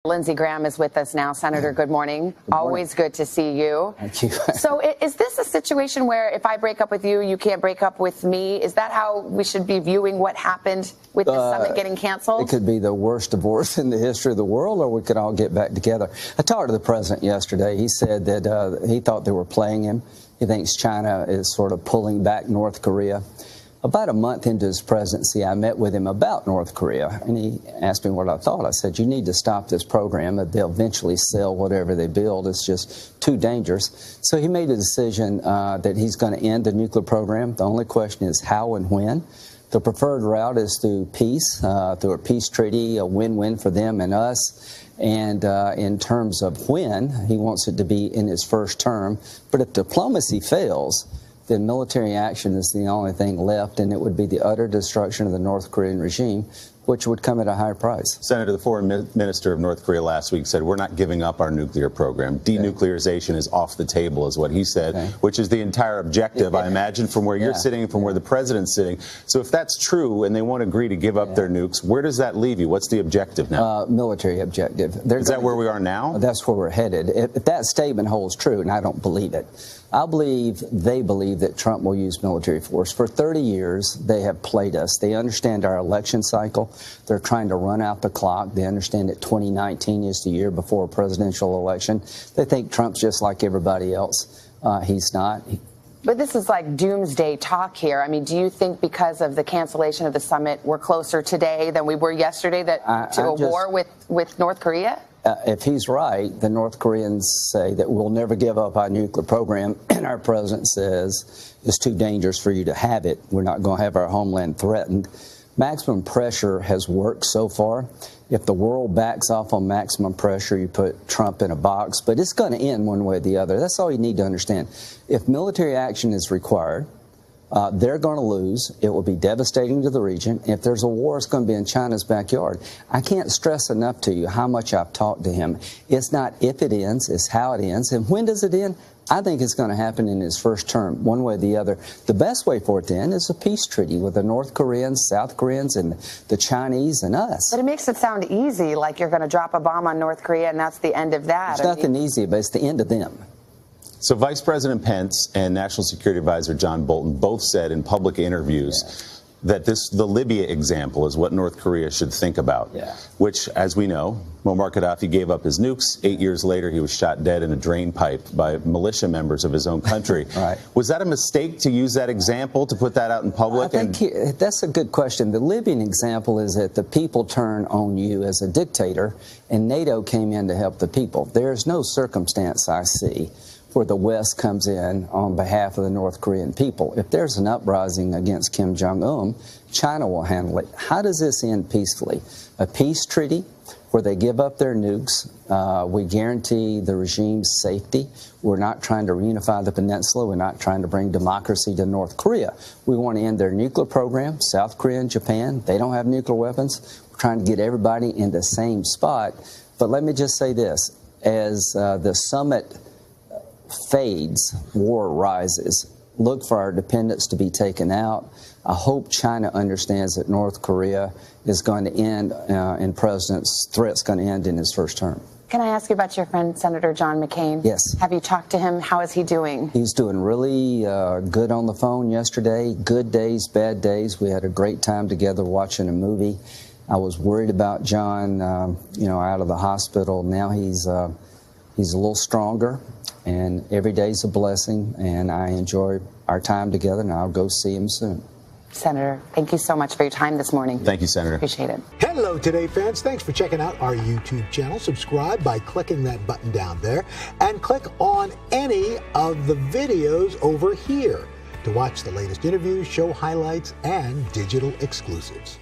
Lindsey Graham is with us now. Senator, good morning. Good morning. Always good to see you. Thank you. So is this a situation where if I break up with you, you can't break up with me? Is that how we should be viewing what happened with the summit getting canceled? It could be the worst divorce in the history of the world, or we could all get back together. I talked to the president yesterday. He said that he thought they were playing him. He thinks China is sort of pulling back North Korea. About a month into his presidency, I met with him about North Korea, and he asked me what I thought. I said, you need to stop this program. They'll eventually sell whatever they build. It's just too dangerous. So he made a decision that he's going to end the nuclear program. The only question is how and when. The preferred route is through peace, through a peace treaty, a win-win for them and us. And in terms of when, he wants it to be in his first term. But if diplomacy fails, then military action is the only thing left, and it would be the utter destruction of the North Korean regime, which would come at a high price. Senator, the foreign minister of North Korea last week said, we're not giving up our nuclear program. Denuclearization is off the table, is what he said, which is the entire objective, I imagine, from where you're sitting and from where the president's sitting. So if that's true and they won't agree to give up their nukes, where does that leave you? What's the objective now? Military objective. Is that where we are now? That's where we're headed. If that statement holds true, and I don't believe it, I believe they believe that Trump will use military force. For 30 years, they have played us. They understand our election cycle. They're trying to run out the clock. They understand that 2019 is the year before a presidential election. They think Trump's just like everybody else. He's not. But this is like doomsday talk here. I mean, do you think because of the cancellation of the summit, we're closer today than we were yesterday to a war with North Korea? If he's right, the North Koreans say that we'll never give up our nuclear program, and our president says it's too dangerous for you to have it. We're not going to have our homeland threatened. Maximum pressure has worked so far. If the world backs off on maximum pressure, you put Trump in a box, but it's going to end one way or the other. That's all you need to understand. If military action is required, they're going to lose. It will be devastating to the region. If there's a war, it's going to be in China's backyard. I can't stress enough to you how much I've talked to him. It's not if it ends, it's how it ends. And when does it end? I think it's going to happen in his first term, one way or the other. The best way for it to end is a peace treaty with the North Koreans, South Koreans, and the Chinese and us. But it makes it sound easy, like you're going to drop a bomb on North Korea and that's the end of that. There's nothing easy, but it's the end of them. So Vice President Pence and National Security Advisor John Bolton both said in public interviews that the Libya example is what North Korea should think about, which, as we know, Muammar Gaddafi gave up his nukes. 8 years later, he was shot dead in a drain pipe by militia members of his own country. Was that a mistake to use that example, to put that out in public? I think that's a good question. The Libyan example is that the people turn on you as a dictator, and NATO came in to help the people. There's no circumstance I see where the West comes in on behalf of the North Korean people. If there's an uprising against Kim Jong-un, China will handle it. How does this end peacefully? A peace treaty where they give up their nukes. We guarantee the regime's safety. We're not trying to reunify the peninsula. We're not trying to bring democracy to North Korea. We want to end their nuclear program. South Korea and Japan, they don't have nuclear weapons. We're trying to get everybody in the same spot. But let me just say this. As the summit fades, war rises. Look for our dependence to be taken out. I hope China understands that North Korea is going to end, and President's threat's going to end in his first term. Can I ask you about your friend, Senator John McCain? Yes. Have you talked to him? How is he doing? He's doing really good on the phone yesterday. Good days, bad days. We had a great time together watching a movie. I was worried about John, out of the hospital. Now he's a little stronger. And every day's a blessing, and I enjoy our time together, and I'll go see him soon. Senator, thank you so much for your time this morning. Thank you, Senator. Appreciate it. Hello, Today fans. Thanks for checking out our YouTube channel. Subscribe by clicking that button down there, and click on any of the videos over here to watch the latest interviews, show highlights, and digital exclusives.